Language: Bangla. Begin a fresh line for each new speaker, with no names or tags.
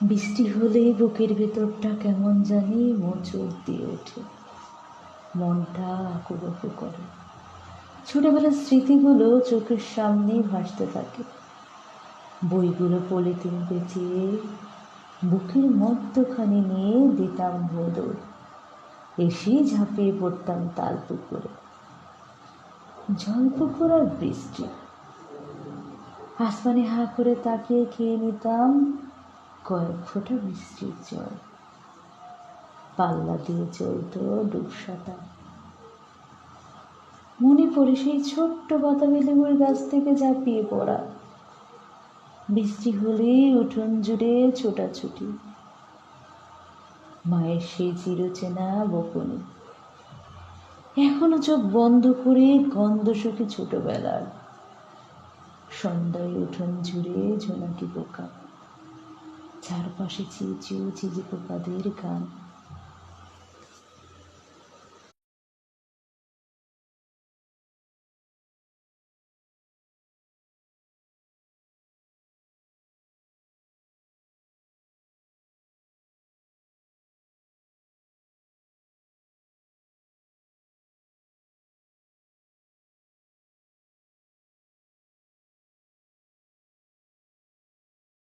বৃষ্টি হলেই বুকের ভেতরটা কেমন জানি মোচড় দিয়ে ওঠে, মনটা আকুবকু করে। ছোটবেলার স্মৃতিগুলো চোখের সামনে ভাসতে থাকে। বইগুলো পলিথিন পেঁচিয়ে বুকের মধ্যখানে নিয়ে দিতাম ভোঁদড়, এসেই ঝাঁপিয়ে পড়তাম তাল পুকুরে। জলপুকুর আর বৃষ্টি, আসমানে হাঁ করে তাকিয়ে খেয়ে নিতাম কয়েক ফোঁটা বৃষ্টির জল। পাল্লা দিয়ে চলতো ডুবসাঁতার। মনে পড়ে সেই ছোট্ট বাতাবি লেবুর গাছ থেকে ঝাঁপিয়ে পড়া, বৃষ্টি হলেই উঠোন জুড়ে ছোটাছুটি, মায়ের সেই চিরচেনা বকুনি। এখনো চোখ বন্ধ করে গন্ধ শুকে ছোটবেলার। সন্ধ্যায় উঠোন জুড়ে জোনাকি পোকা, চারপাশে চিঁচু চিজি পোকাদের গান।